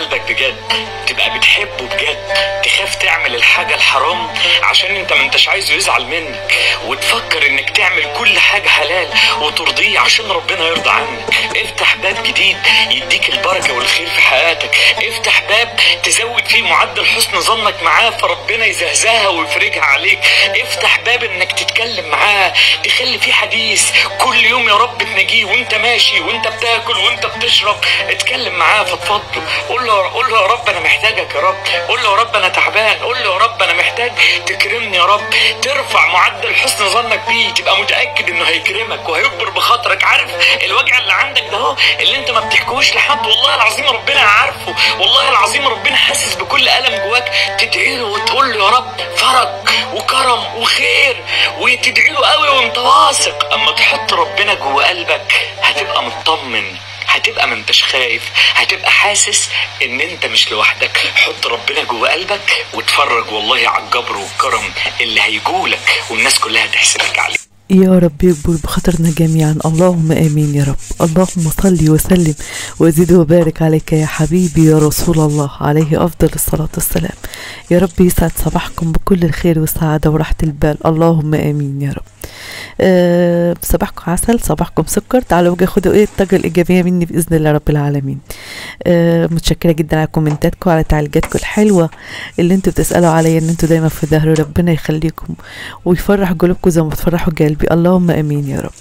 قلبك بجد، تبقى بتحبه بجد، تخاف تعمل الحاجة الحرام عشان انت ما انتش عايزه يزعل منك، وتفكر انك تعمل كل حاجة حلال وترضيه عشان ربنا يرضى عنك. افتح باب جديد يديك البركة والخير في حياتك، افتح باب تزود فيه معدل حسن ظنك معاه فربنا يزهزها ويفرجها عليك، افتح باب انك تتكلم معاه تخلي فيه حديث كل يوم يا رب تناجيه وانت ماشي وانت بتاكل وانت بتشرب، اتكلم معاه فضفض له، قول له يا رب انا محتاجك يا رب، قول له يا رب انا تعبان، قول له يا رب انا محتاج تكرمني يا رب، ترفع معدل حسن ظنك بيه، تبقى متاكد انه هيكرمك وهيكبر بخاطرك. عارف الوجع اللي عندك ده اهو اللي انت ما بتحكوش لحد، والله العظيم ربنا عارفه، والله العظيم ربنا حاسس بكل الم جواك، تدعي له وتقول له يا رب فرج وكرم وخير، وتدعي له قوي وانت واثق. اما تحط ربنا جوه قلبك هتبقى مطمن، هتبقى ما انتش خايف، هتبقى حاسس ان انت مش لوحدك. حط ربنا جوه قلبك واتفرج والله على الجبر والكرم اللي هيجولك والناس كلها تحسدك عليه. يا رب يكبر بخاطرنا جميعا، اللهم امين يا رب. اللهم صل وسلم وزد وبارك عليك يا حبيبي يا رسول الله عليه افضل الصلاة والسلام. يا رب يسعد صباحكم بكل الخير والسعادة وراحة البال، اللهم امين يا رب. صباحكم عسل، صباحكم سكر. تعالوا بقى خدوا الطاقة الإيجابية مني بإذن الله رب العالمين. متشكرة جدا على كومنتاتكم، على تعليقاتكم الحلوة اللي انتوا بتسألوا عليا، ان انتوا دايما في ظهري. ربنا يخليكم ويفرح قلوبكم زي ما بتفرحوا قلبي، اللهم امين يا رب.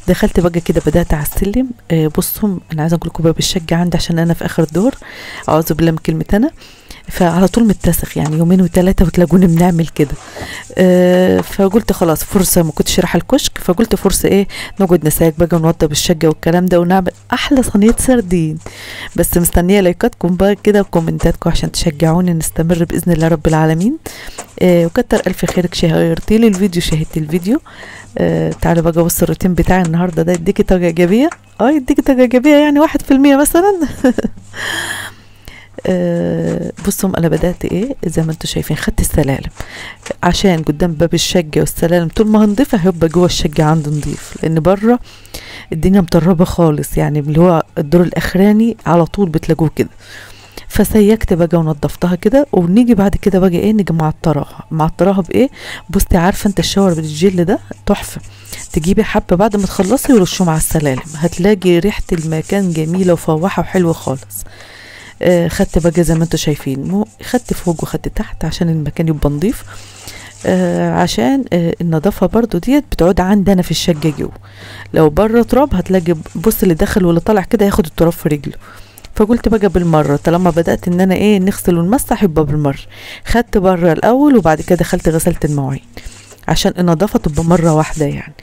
دخلت بقى كده بدأت على السلم. بصوا انا عايزه اقول لكم باب الشقة عندي عشان انا في اخر دور، اعوذ بالله من كلمة انا، فعلى طول متسخ يعني يومين وثلاثة وتلاقوني بنعمل كده. فقلت خلاص فرصة، ما كنتش رايحة الكشك، فقلت فرصة نقعد نساك بقى ونوضب الشقة والكلام ده ونعمل احلى صينية سردين. بس مستنية لايكاتكم بقى كده وكومنتاتكم عشان تشجعوني نستمر بإذن الله رب العالمين. وكتر الف خيرك شهرتي لي الفيديو، شاهدت الفيديو. تعالوا بقى بص الروتين بتاعي النهارده ده يديكي طاقة ايجابية، يديكي طاقة ايجابية يعني 1% مثلا. بصوا انا بدأت زي ما انتم شايفين، خدت السلالم عشان قدام باب الشقة، والسلالم طول ما هنضيفها هيبقى جوه الشقة عندي نضيف، لان بره الدنيا مطربة خالص يعني، اللي هو الدور الاخراني على طول بتلاقوه كده. فسيكت بقى ونضفتها كده، ونيجي بعد كده بقى نيجي معطراها بايه. بصي عارفه انت الشاور بالجل ده تحفه، تجيبي حبه بعد ما تخلصي ورشهم على السلالم، هتلاقي ريحه المكان جميله وفواحه وحلوه خالص. خدت بقى زي ما انتم شايفين، خدت فوق وخدت تحت عشان المكان يبقى نضيف. عشان النظافه برضو ديت بتعود عندنا في الشقه جوه، لو بره تراب هتلاقي بص اللي دخل واللي طالع كده ياخد التراب في رجله. فقلت بقى بالمره طالما بدات ان انا نغسل ونمسح يبقى بالمره. خدت بره الاول وبعد كده دخلت غسلت المواعين عشان النظافه تبقى مره واحده يعني.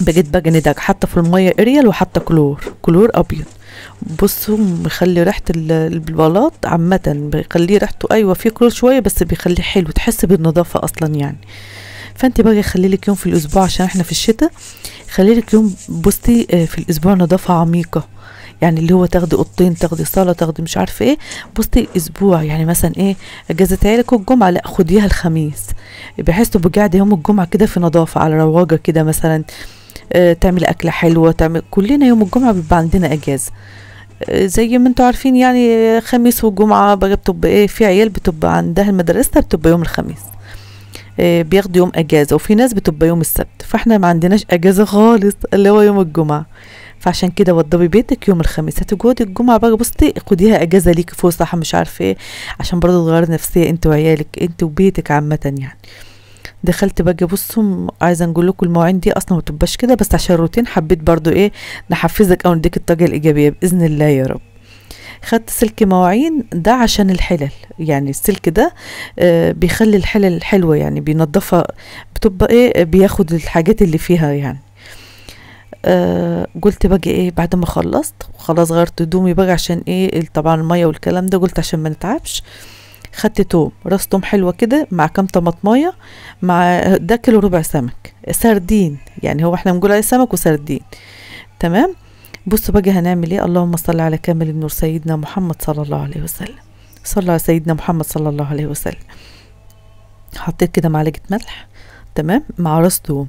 بقيت بقى ندق حتى في الميه اريال وحتى كلور ابيض. بصوا مخلي ريحه البلاط عامه، بيخليه ريحته فيه كلور شويه بس بيخليه حلو، تحس بالنظافه اصلا يعني. فانت بقى خلي لك يوم في الاسبوع عشان احنا في الشتاء، خلي لك يوم بصي في الاسبوع نظافه عميقه يعني، اللي هو تاخدي اوضتين، تاخدي صاله، تاخدي مش عارفه بصي اسبوع يعني. مثلا اجازه عيالك الجمعه، لا خديها الخميس بحيث تبقى قاعده يوم الجمعه كده في نظافه على رواقه كده. مثلا تعمل اكله حلوه، كلنا يوم الجمعه بيبقى عندنا اجازه زي ما انتوا عارفين يعني. خميس والجمعه بقى بتبقى في عيال بتبقى عندها المدرسه بتبقى يوم الخميس، بياخدوا يوم اجازه، وفي ناس بتبقى يوم السبت، فاحنا ما عندناش اجازه خالص اللي هو يوم الجمعه. فعشان كده وضبي بيتك يوم الخميس، هتقعدي الجمعه بقى بصي خديها اجازه ليكي فسحه مش عارفه عشان برضه تغيري نفسيه انت وعيالك انت وبيتك عامه يعني. دخلت بقى بصوا عايزه نقول لكم المواعين دي اصلا ما تبقاش كده، بس عشان الروتين حبيت برضه نحفزك او نديك الطاقه الايجابيه باذن الله يا رب. خدت سلك مواعين ده عشان الحلل يعني، السلك ده بيخلي الحلل حلوه يعني، بينضفها بتبقى بياخد الحاجات اللي فيها يعني. قلت بقى بعد ما خلصت خلاص غيرت هدومي بقى عشان طبعا الميه والكلام ده، قلت عشان ما نتعبش. خدت توم، راس توم حلوه كده مع كام طماطمايه، مع ده كيلو ربع سمك سردين يعني، هو احنا بنقول عليه سمك وسردين تمام. بصوا بقى هنعمل اللهم صل على كامل النور سيدنا محمد صلى الله عليه وسلم. صلى على سيدنا محمد صلى الله عليه وسلم. حطيت كده معلقه ملح تمام مع راس توم،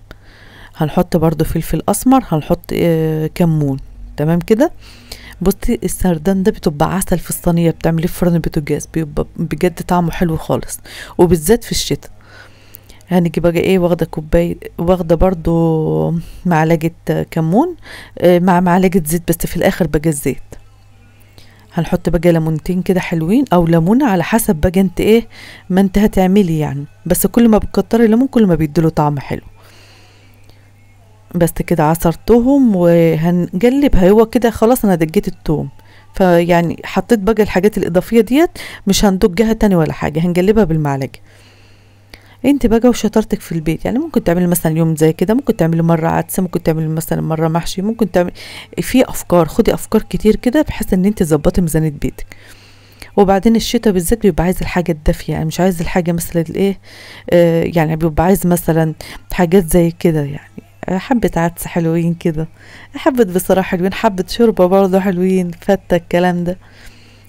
هنحط برضو فلفل اسمر، هنحط كمون تمام كده، بصي السردان ده بتبقى عسل في الصينيه، بتعمليه في فرن البوتاجاز بيبقى بجد طعمه حلو خالص، وبالذات في الشتاء. هنيجي بقى ايه، واخده كوبايه، واخده برضو معلقه كمون مع معلقه زيت، بس في الاخر بقى الزيت. هنحط بقى ليمونتين كده حلوين او ليمونه على حسب بقى انت ايه ما انت هتعملي يعني، بس كل ما بتكتري الليمون كل ما بيديله طعم حلو. بس كده عصرتهم وهنقلب. هو كده خلاص انا دجيت التوم، فيعني حطيت بقى الحاجات الاضافيه ديت، مش هندجها تاني ولا حاجه، هنقلبها بالمعلقه. انت بقى وشطارتك في البيت، يعني ممكن تعملي مثلا يوم زي كده، ممكن تعملي مره عدسه، ممكن تعملي مثلا مره محشي، ممكن تعملي في افكار، خدي افكار كتير كده بحيث ان انت تظبطي ميزانيه بيتك. وبعدين الشتاء بالذات بيبقى عايز الحاجه الدافيه، يعني مش عايز الحاجه مثلا الايه يعني بيبقى عايز مثلا حاجات زي كده، يعني حبة عدس حلوين كده، حبة بصراحة حلوين، حبة شوربة برضه حلوين، فتة الكلام ده.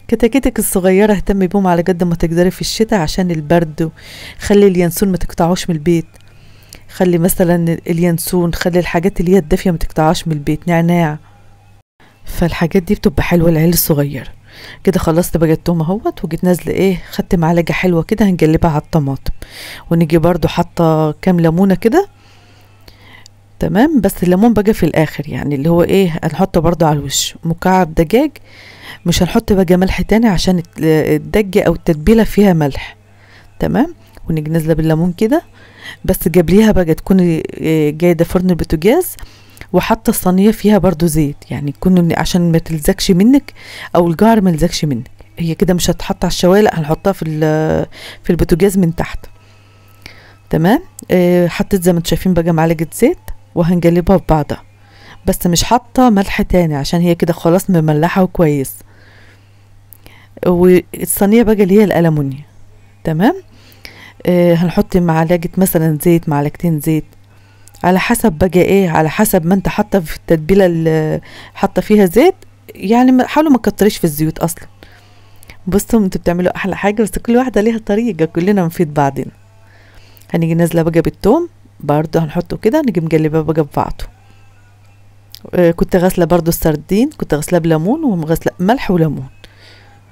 كتاكيتك الصغيرة اهتمي بهم على قد ما تقدري في الشتاء عشان البرد. خلي اليانسون ما تقطعوش من البيت، خلي مثلا اليانسون، خلي الحاجات اللي هي الدافية ما تقطعوش من البيت، نعناع. فالحاجات دي بتبقى حلوة للعيال الصغيرة. كده خلصت بقى التوم اهوت، وجيت نازله ايه، خدت معلقه حلوه كده هنقلبها على الطماطم، ونيجي برضو حاطه كام ليمونه كده. تمام، بس الليمون بقى في الاخر، يعني اللي هو ايه هنحطه برضو على الوش. مكعب دجاج، مش هنحط بقى ملح تاني عشان الدجة او التتبيله فيها ملح. تمام، ونيجي نازله بالليمون كده. بس قبليها بقى تكوني جايده فرن البوتاجاز وحاطه الصينيه فيها برضو زيت، يعني يكون عشان ما تلزقش منك او الجعر ما يلزقش منك. هي كده مش هتحط على الشوايه، لا هنحطها في البوتاجاز من تحت. تمام، حطيت زي ما انتم شايفين بقى معلقه زيت، وهنقلبها ببعضها، بس مش حاطه ملح تاني عشان هي كده خلاص مملحه وكويس. والصينيه بقى اللي هي الالومنيوم. تمام، هنحط معلقه مثلا زيت، معلقتين زيت، على حسب بقى ايه، على حسب ما انت حاطه في التتبيله اللي حاطه فيها زيت، يعني حاولوا ما تكتريش في الزيوت اصلا. بصوا انتوا بتعملوا احلى حاجه، بس كل واحده ليها طريقه، كلنا نفيد بعضنا. هنيجي نازله بقى بالثوم برضه، هنحطه كده، نيجي مقلبه بقى ببعضه. كنت غاسله برضه السردين، كنت غاسله بليمون وغاسله ملح وليمون.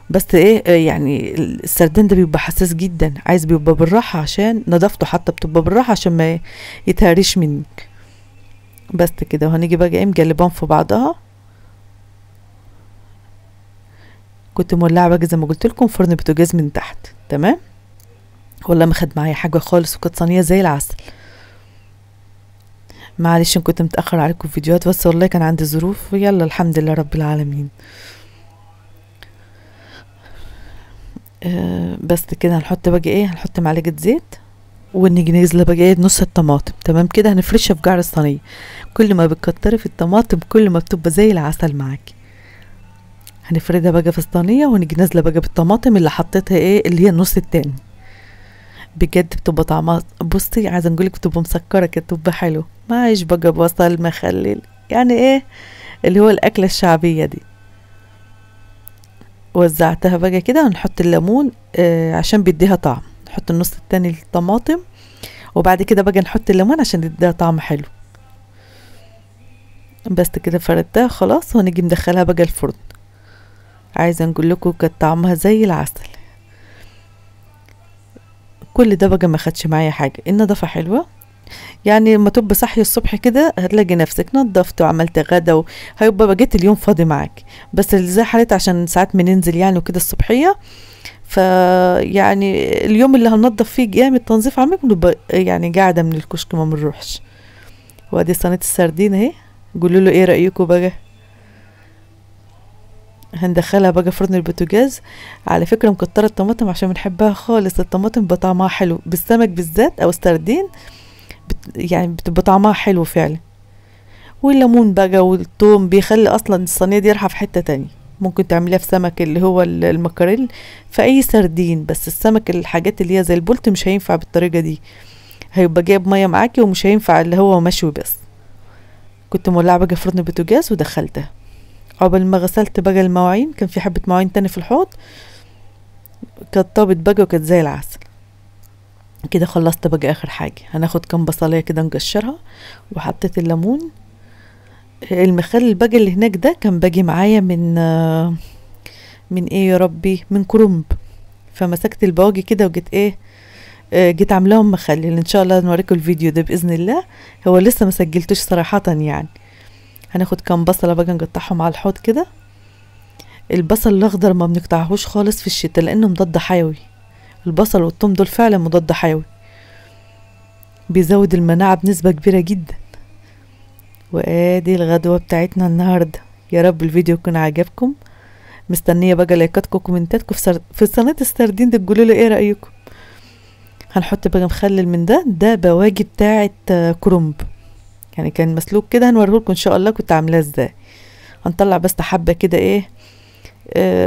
بس ايه يعني السردين ده بيبقى حساس جدا، عايز بيبقى بالراحه عشان نظافته، حتى بتبقى بالراحه عشان ما يتهريش منك. بس كده، وهنيجي بقى ايه مقلبهم في بعضها. كنت مولعه بقى زي ما قلت لكم فرن بوتاجاز من تحت. تمام، والله ما خد معايا حاجه خالص، وكانت صينيه زي العسل. معلش كنت متاخر عليكم في فيديوهات، بس والله كان عندي ظروف، يلا الحمد لله رب العالمين. بس كده هنحط بقى ايه، هنحط معلقه زيت، ونيجي ننزل بقى ايه نص الطماطم. تمام كده، هنفرشها في قعر الصينيه. كل ما بتكتري في الطماطم كل ما بتبقى زي العسل معاكي. هنفردها بقى في الصينيه، ونيجي نازله بقى بالطماطم اللي حطيتها ايه، اللي هي النص التاني. بجد بتبقى طعمها، بصي عايزه نقولك بتبقى مسكره كده، بتبقى حلو، معيش بقى بصل مخلل، يعني ايه اللي هو الاكله الشعبيه دي. وزعتها بقى كده، ونحط الليمون عشان بيديها طعم، نحط النص التاني للطماطم، وبعد كده بقى نحط الليمون عشان يديها طعم حلو. بس كده فردتها خلاص، ونيجي مدخلها بقى الفرن. عايزه نقول لكم كانت طعمها زي العسل. كل ده بقى ما خدش معايا حاجه، النظافه حلوه، يعني لما تبقى صاحيه الصبح كده هتلاقي نفسك نظفت وعملت غدا، وهيبقى بقيت اليوم فاضي معاك. بس اللي زي حالتي عشان ساعات بننزل يعني وكده الصبحيه، فيعني اليوم اللي هننضف فيه جامد تنظيف عميق بنبقى يعني قاعده من الكشك ما بنروحش. وادي صينيه السردين اهي، قولوا له ايه رايكم بقى. هندخلها بقى فرن البوتاجاز. على فكره مكتره الطماطم عشان بنحبها خالص، الطماطم بطعمها حلو بالسمك بالذات او السردين، يعني بتبقى طعمها حلو فعلا. والليمون بقى والثوم بيخلي اصلا الصينيه دي رايحه في حته تانية. ممكن تعمليها في سمك اللي هو المكاريل، في اي سردين، بس السمك الحاجات اللي هي زي البولت مش هينفع بالطريقه دي، هيبقى جايب ميه معاكي ومش هينفع اللي هو مشوي بس. كنت مولعه بقى فرن البوتاجاز ودخلتها. قبل ما غسلت بقى المواعين، كان في حبه مواعين تاني في الحوض، كانت طابت بقى وكانت زي العسل. كده خلصت بقى اخر حاجه. هناخد كام بصلايه كده نقشرها، وحطيت الليمون المخلل بقى اللي هناك ده كان باجي معايا من ايه يا ربي، من كرنب. فمسكت البواجي كده وجيت ايه، جيت عاملاهم مخلل. ان شاء الله نوريكم الفيديو ده باذن الله. هو لسه ما سجلتوش صراحه يعني. هناخد كام بصله بقى نقطعهم على الحوض كده. البصل الاخضر ما بنقطعهوش خالص في الشتاء لانه مضاد حيوي. البصل والثوم دول فعلا مضاد حيوي، بيزود المناعه بنسبه كبيره جدا. وادي الغدوه بتاعتنا النهارده. يا رب الفيديو يكون عجبكم. مستنيه بقى لايكاتكم وكومنتاتكم في صينيه السردين دي، تقولوا لي ايه رايكم. هنحط بقى مخلل من ده بواجي بتاعه كرنب، يعني كان مسلوق كده. هنوريهولكم ان شاء الله كنت عاملاه ازاي. هنطلع بس حبه كده ايه،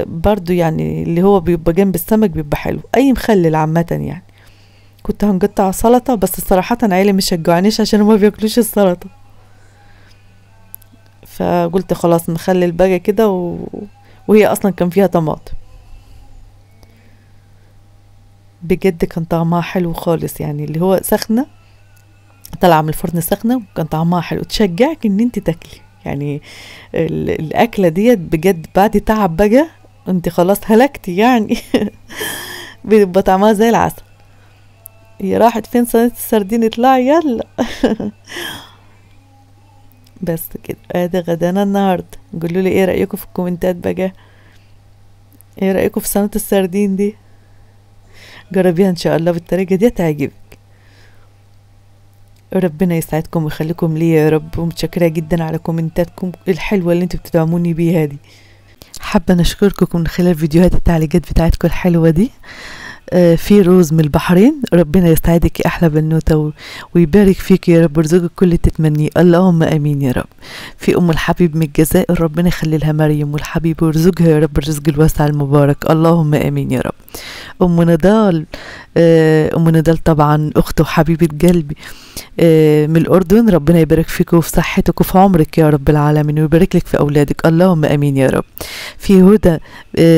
برضو يعني اللي هو بيبقى جنب السمك بيبقى حلو. اي مخلل عامه يعني. كنت هنقطع سلطه بس صراحه عيلي مش شجعونيش عشان ما بياكلوش السلطه، فقلت خلاص مخلل بقى كده وهي اصلا كان فيها طماطم. بجد كان طعمها حلو خالص، يعني اللي هو سخنه، طالعه من الفرن سخنه، وكان طعمها حلو تشجعك ان انت تاكلي. يعني الاكله ديت بجد بعد تعب بقى انت خلاص هلكتي يعني. بيبقى طعمها زي العسل. هي راحت فين صينيه السردين؟ اطلعي يلا. بس كده ادي غدانا النهارده. قولوا لي ايه رايكم في الكومنتات بقى. ايه رايكم في صينيه السردين دي؟ جربيها ان شاء الله بالطريقه دي تعجبك. ربنا يسعدكم ويخليكم ليا يا رب. ومتشكره جدا على كومنتاتكم الحلوه اللي انتوا بتدعموني بيها دي. حابه نشكركم من خلال فيديوهات التعليقات بتاعتكم الحلوه دي. في روز من البحرين، ربنا يسعدك يا احلى بنوته ويبارك فيك يا رب، ويرزقك كل اللي تتمنيه، اللهم امين يا رب. في ام الحبيب من الجزائر، ربنا يخلي لها مريم والحبيب ويرزقها يا رب الرزق الواسع المبارك، اللهم امين يا رب. ام نضال طبعا اخت وحبيبه قلبي من الاردن، ربنا يبارك فيك وفي صحتك وفي عمرك يا رب العالمين، ويبارك لك في اولادك، اللهم امين يا رب. في هدى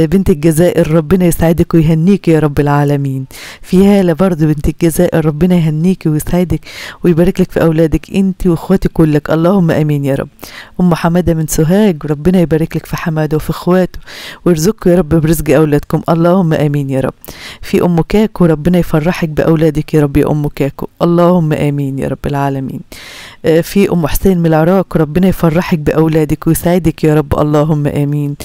بنت الجزائر، ربنا يسعدك ويهنيك يا رب العالمين. في هالة برضو بنت الجزائر، ربنا يهنيك ويسعدك ويبارك لك في اولادك انت واخواتك كلك، اللهم امين يا رب. ام حماده من سوهاج، ربنا يبارك لك في حماده وفي اخواته ويرزقكم يا رب برزق اولادكم، اللهم امين يا رب. في ام كاكو، ربنا يفرحك باولادك يا رب يا ام كاكو، اللهم امين يا رب العالمين. في ام حسين من العراق، ربنا يفرحك باولادك ويسعدك يا رب، اللهم امين.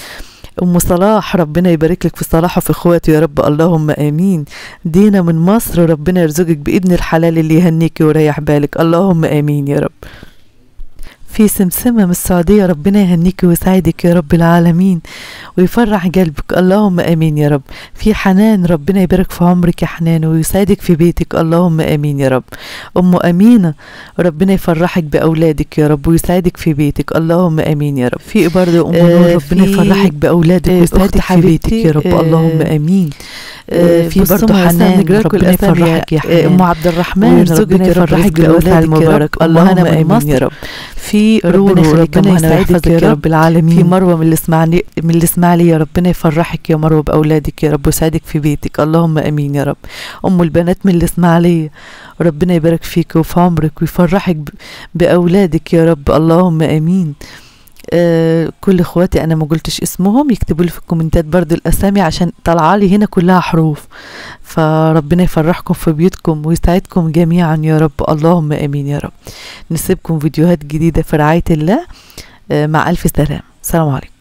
ام صلاح، ربنا يبارك لك في صلاح وفي اخواته يا رب، اللهم امين. دينا من مصر، ربنا يرزقك بابن الحلال اللي يهنيك ويريح بالك، اللهم امين يا رب. في سمسمة من السعودية، ربنا يهنيك ويسعدك يا رب العالمين ويفرح قلبك، اللهم امين يا رب. في حنان، ربنا يبارك في عمرك يا حنان ويسعدك في بيتك، اللهم امين يا رب. ام امينة، ربنا يفرحك باولادك يا رب ويسعدك في بيتك، اللهم امين يا رب. في برضه ام نور، ربنا يفرحك باولادك ويسعدك في بيتك يا رب، اللهم امين. في برضه حنان، ربنا يفرحك يا حنان. ام عبد الرحمن، ربنا يفرحك باولادك المبارك، اللهم امين يا رب. في رونو، ربنا يسعدك يا رب العالمين. في مروه من الاسماعيليه، ربنا يفرحك يا مروه باولادك يا رب ويسعدك في بيتك، اللهم امين يا رب. ام البنات من الاسماعيليه، ربنا يبارك فيك وفي عمرك ويفرحك باولادك يا رب، اللهم امين. كل اخواتي انا ما قلتش اسمهم يكتبوا لي في الكومنتات برضو الاسامي عشان طالعه لي هنا كلها حروف، فربنا يفرحكم في بيوتكم ويسعدكم جميعا يا رب، اللهم امين يا رب. نسيبكم فيديوهات جديده في رعايه الله. مع الف سلام، السلام عليكم.